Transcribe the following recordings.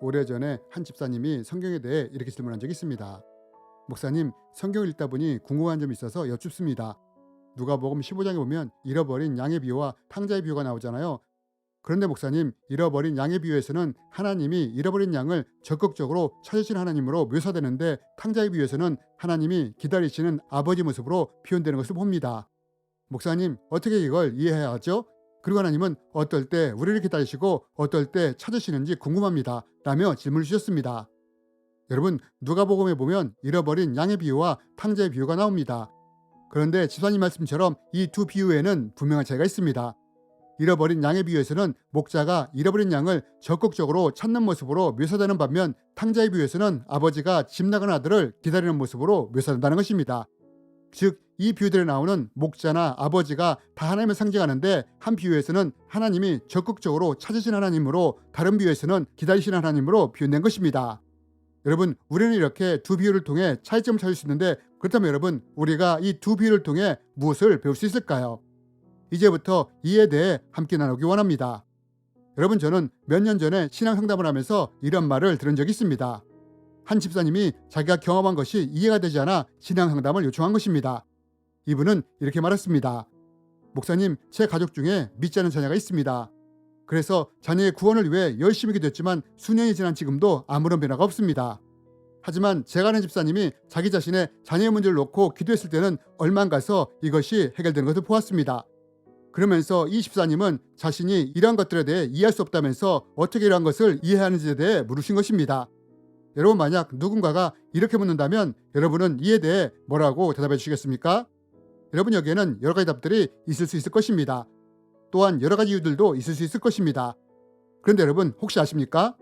오래전에 한 집사님이 성경에 대해 이렇게 질문한 적이 있습니다. 목사님, 성경을 읽다 보니 궁금한 점이 있어서 여쭙습니다. 누가복음 15장에 보면 잃어버린 양의 비유와 탕자의 비유가 나오잖아요. 그런데 목사님, 잃어버린 양의 비유에서는 하나님이 잃어버린 양을 적극적으로 찾으시는 하나님으로 묘사되는데, 탕자의 비유에서는 하나님이 기다리시는 아버지 모습으로 표현되는 것을 봅니다. 목사님, 어떻게 이걸 이해해야 하죠? 그리고 하나님은 어떨 때 우리를 기다리시고 어떨 때 찾으시는지 궁금합니다 라며 질문을 주셨습니다. 여러분, 누가복음에 보면 잃어버린 양의 비유와 탕자의 비유가 나옵니다. 그런데 집사님 말씀처럼 이 두 비유에는 분명한 차이가 있습니다. 잃어버린 양의 비유에서는 목자가 잃어버린 양을 적극적으로 찾는 모습으로 묘사되는 반면, 탕자의 비유에서는 아버지가 집 나간 아들을 기다리는 모습으로 묘사된다는 것입니다. 즉, 이 비유들에 나오는 목자나 아버지가 다 하나님을 상징하는데, 한 비유에서는 하나님이 적극적으로 찾으신 하나님으로, 다른 비유에서는 기다리시는 하나님으로 표현된 것입니다. 여러분, 우리는 이렇게 두 비유를 통해 차이점을 찾을 수 있는데, 그렇다면 여러분, 우리가 이 두 비유를 통해 무엇을 배울 수 있을까요? 이제부터 이에 대해 함께 나누기 원합니다. 여러분, 저는 몇 년 전에 신앙 상담을 하면서 이런 말을 들은 적이 있습니다. 한 집사님이 자기가 경험한 것이 이해가 되지 않아 신앙 상담을 요청한 것입니다. 이분은 이렇게 말했습니다. 목사님, 제 가족 중에 믿지 않는 자녀가 있습니다. 그래서 자녀의 구원을 위해 열심히 기도했지만 수년이 지난 지금도 아무런 변화가 없습니다. 하지만 제가 아는 집사님이 자기 자신의 자녀의 문제를 놓고 기도했을 때는 얼마 안 가서 이것이 해결되는 것을 보았습니다. 그러면서 이 집사님은 자신이 이러한 것들에 대해 이해할 수 없다면서 어떻게 이러한 것을 이해하는지에 대해 물으신 것입니다. 여러분, 만약 누군가가 이렇게 묻는다면 여러분은 이에 대해 뭐라고 대답해 주시겠습니까? 여러분, 여기에는 여러 가지 답들이 있을 수 있을 것입니다. 또한 여러 가지 이유들도 있을 수 있을 것입니다. 그런데 여러분, 혹시 아십니까?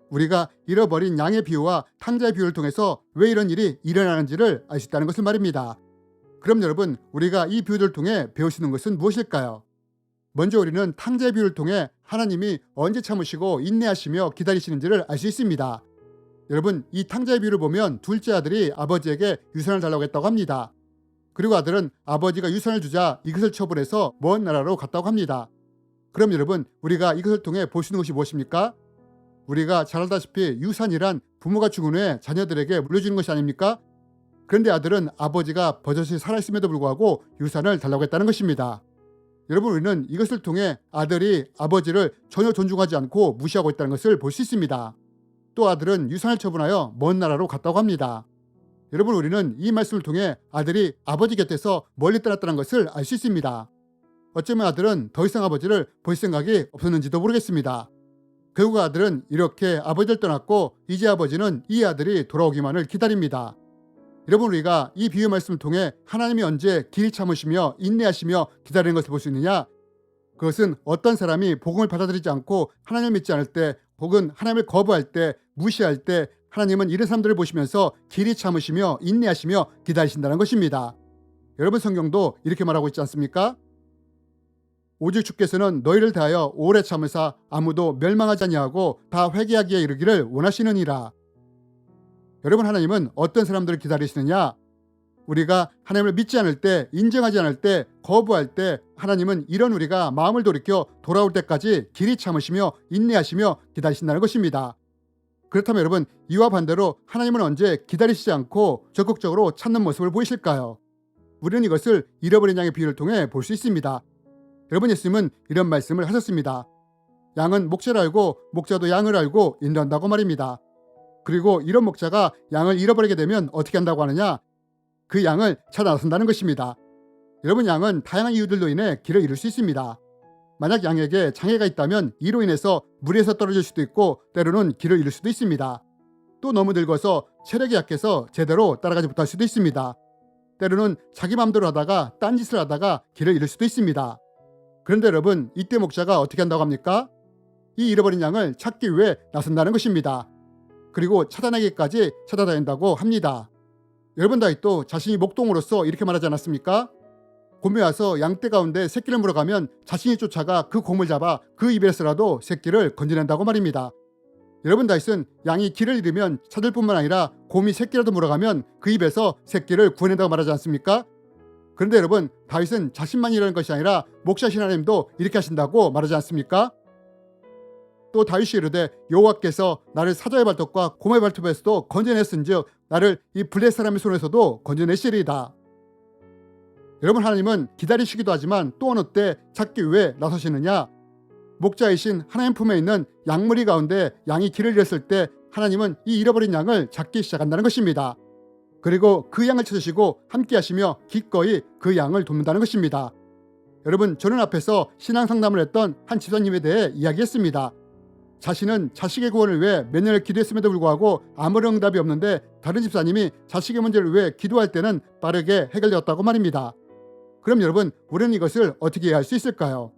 우리가 잃어버린 양의 비유와 탕자의 비유를 통해서 왜 이런 일이 일어나는지를 알 수 있다는 것을 말입니다. 그럼 여러분, 우리가 이 비유들을 통해 배울 수 있는 것은 무엇일까요? 먼저 우리는 탕자의 비유를 통해 하나님이 언제 참으시고 인내하시며 기다리시는지를 알 수 있습니다. 여러분, 이 탕자의 비유를 보면 둘째 아들이 아버지에게 유산을 달라고 했다고 합니다. 그리고 아들은 아버지가 유산을 주자 이것을 처분해서 먼 나라로 갔다고 합니다. 그럼 여러분, 우리가 이것을 통해 볼 수 있는 것이 무엇입니까? 우리가 잘 알다시피 유산이란 부모가 죽은 후에 자녀들에게 물려주는 것이 아닙니까? 그런데 아들은 아버지가 버젓이 살아있음에도 불구하고 유산을 달라고 했다는 것입니다. 여러분, 우리는 이것을 통해 아들이 아버지를 전혀 존중하지 않고 무시하고 있다는 것을 볼 수 있습니다. 또 아들은 유산을 처분하여 먼 나라로 갔다고 합니다. 여러분, 우리는 이 말씀을 통해 아들이 아버지 곁에서 멀리 떠났다는 것을 알 수 있습니다. 어쩌면 아들은 더 이상 아버지를 볼 생각이 없었는지도 모르겠습니다. 결국 아들은 이렇게 아버지를 떠났고, 이제 아버지는 이 아들이 돌아오기만을 기다립니다. 여러분, 우리가 이 비유 말씀을 통해 하나님이 언제 길이 참으시며 인내하시며 기다리는 것을 볼 수 있느냐? 그것은 어떤 사람이 복음을 받아들이지 않고 하나님을 믿지 않을 때, 혹은 하나님을 거부할 때, 무시할 때, 하나님은 이런 사람들을 보시면서 길이 참으시며 인내하시며 기다리신다는 것입니다. 여러분, 성경도 이렇게 말하고 있지 않습니까? 오직 주께서는 너희를 대하여 오래 참으사 아무도 멸망하지 아니하고 다 회개하기에 이르기를 원하시느니라. 여러분, 하나님은 어떤 사람들을 기다리시느냐? 우리가 하나님을 믿지 않을 때, 인정하지 않을 때, 거부할 때, 하나님은 이런 우리가 마음을 돌이켜 돌아올 때까지 길이 참으시며 인내하시며 기다리신다는 것입니다. 그렇다면 여러분, 이와 반대로 하나님은 언제 기다리시지 않고 적극적으로 찾는 모습을 보이실까요? 우리는 이것을 잃어버린 양의 비유를 통해 볼 수 있습니다. 여러분, 예수님은 이런 말씀을 하셨습니다. 양은 목자를 알고 목자도 양을 알고 인도한다고 말입니다. 그리고 이런 목자가 양을 잃어버리게 되면 어떻게 한다고 하느냐? 그 양을 찾아 나선다는 것입니다. 여러분, 양은 다양한 이유들로 인해 길을 잃을 수 있습니다. 만약 양에게 장애가 있다면 이로 인해서 무리에서 떨어질 수도 있고, 때로는 길을 잃을 수도 있습니다. 또 너무 늙어서 체력이 약해서 제대로 따라가지 못할 수도 있습니다. 때로는 자기 마음대로 하다가 딴짓을 하다가 길을 잃을 수도 있습니다. 그런데 여러분, 이때 목자가 어떻게 한다고 합니까? 이 잃어버린 양을 찾기 위해 나선다는 것입니다. 그리고 찾아내기까지 찾아다닌다고 합니다. 여러분, 다윗도 자신이 목동으로서 이렇게 말하지 않았습니까? 곰이 와서 양떼 가운데 새끼를 물어가면 자신이 쫓아가 그 곰을 잡아 그 입에서라도 새끼를 건져낸다고 말입니다. 여러분, 다윗은 양이 길을 잃으면 찾을 뿐만 아니라 곰이 새끼라도 물어가면 그 입에서 새끼를 구해낸다고 말하지 않습니까? 그런데 여러분, 다윗은 자신만 이러는 것이 아니라 목자신 하나님도 이렇게 하신다고 말하지 않습니까? 또 다윗이 이르되 여호와께서 나를 사자의 발톱과 곰의 발톱에서도 건져냈은즉 나를 이 블레 사람의 손에서도 건져내시리이다. 여러분, 하나님은 기다리시기도 하지만 또 어느 때 찾기 위해 나서시느냐? 목자이신 하나님 품에 있는 양무리 가운데 양이 길을 잃었을 때 하나님은 이 잃어버린 양을 찾기 시작한다는 것입니다. 그리고 그 양을 찾으시고 함께 하시며 기꺼이 그 양을 돕는다는 것입니다. 여러분, 저는 앞에서 신앙 상담을 했던 한 집사님에 대해 이야기했습니다. 자신은 자식의 구원을 위해 몇 년을 기도했음에도 불구하고 아무런 응답이 없는데 다른 집사님이 자식의 문제를 위해 기도할 때는 빠르게 해결되었다고 말입니다. 그럼 여러분, 우리는 이것을 어떻게 이해할 수 있을까요?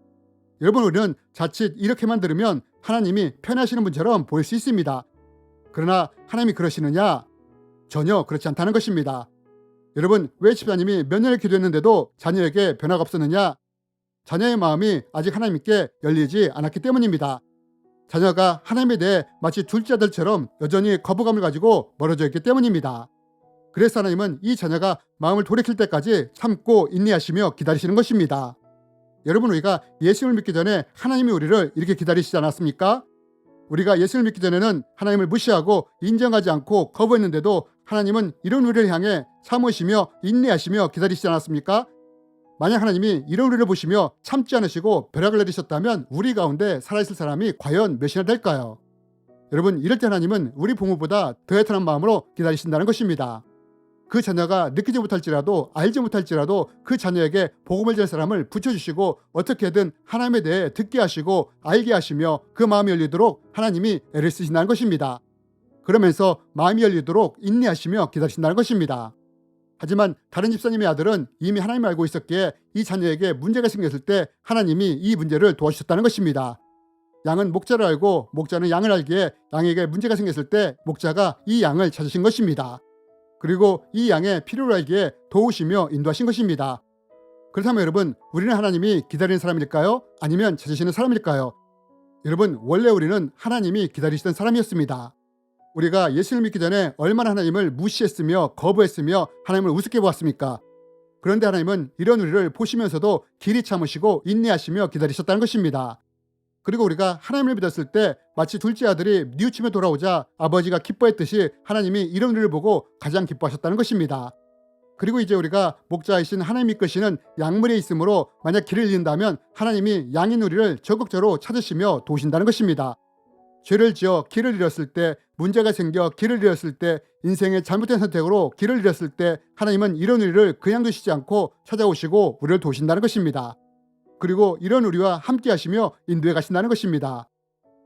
여러분, 우리는 자칫 이렇게만 들으면 하나님이 편하시는 분처럼 보일 수 있습니다. 그러나 하나님이 그러시느냐? 전혀 그렇지 않다는 것입니다. 여러분, 왜 집사님이 몇 년을 기도했는데도 자녀에게 변화가 없었느냐? 자녀의 마음이 아직 하나님께 열리지 않았기 때문입니다. 자녀가 하나님에 대해 마치 둘째 아들처럼 여전히 거부감을 가지고 멀어져 있기 때문입니다. 그래서 하나님은 이 자녀가 마음을 돌이킬 때까지 참고 인내하시며 기다리시는 것입니다. 여러분, 우리가 예수님을 믿기 전에 하나님이 우리를 이렇게 기다리시지 않았습니까? 우리가 예수님을 믿기 전에는 하나님을 무시하고 인정하지 않고 거부했는데도 하나님은 이런 우리를 향해 참으시며 인내하시며 기다리시지 않았습니까? 만약 하나님이 이런 우리를 보시며 참지 않으시고 벼락을 내리셨다면 우리 가운데 살아있을 사람이 과연 몇이나 될까요? 여러분, 이럴 때 하나님은 우리 부모보다 더 애타는 마음으로 기다리신다는 것입니다. 그 자녀가 느끼지 못할지라도 알지 못할지라도 그 자녀에게 복음을 전할 사람을 붙여주시고 어떻게든 하나님에 대해 듣게 하시고 알게 하시며 그 마음이 열리도록 하나님이 애를 쓰신다는 것입니다. 그러면서 마음이 열리도록 인내하시며 기다리신다는 것입니다. 하지만 다른 집사님의 아들은 이미 하나님을 알고 있었기에 이 자녀에게 문제가 생겼을 때 하나님이 이 문제를 도와주셨다는 것입니다. 양은 목자를 알고 목자는 양을 알기에 양에게 문제가 생겼을 때 목자가 이 양을 찾으신 것입니다. 그리고 이 양의 필요를 알기에 도우시며 인도하신 것입니다. 그렇다면 여러분, 우리는 하나님이 기다리는 사람일까요? 아니면 찾으시는 사람일까요? 여러분, 원래 우리는 하나님이 기다리시던 사람이었습니다. 우리가 예수를 믿기 전에 얼마나 하나님을 무시했으며 거부했으며 하나님을 우습게 보았습니까? 그런데 하나님은 이런 우리를 보시면서도 길이 참으시고 인내하시며 기다리셨다는 것입니다. 그리고 우리가 하나님을 믿었을 때 마치 둘째 아들이 뉘우침에 돌아오자 아버지가 기뻐했듯이 하나님이 이런 우리를 보고 가장 기뻐하셨다는 것입니다. 그리고 이제 우리가 목자이신 하나님이 이끄시는 양물에 있으므로 만약 길을 잃는다면 하나님이 양인 우리를 적극적으로 찾으시며 도우신다는 것입니다. 죄를 지어 길을 잃었을 때, 문제가 생겨 길을 잃었을 때, 인생의 잘못된 선택으로 길을 잃었을 때 하나님은 이런 우리를 그냥 두시지 않고 찾아오시고 우리를 도우신다는 것입니다. 그리고 이런 우리와 함께 하시며 인도해 가신다는 것입니다.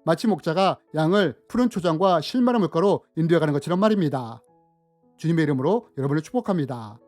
마치 목자가 양을 푸른 초장과 실마리 물가로 인도해 가는 것처럼 말입니다. 주님의 이름으로 여러분을 축복합니다.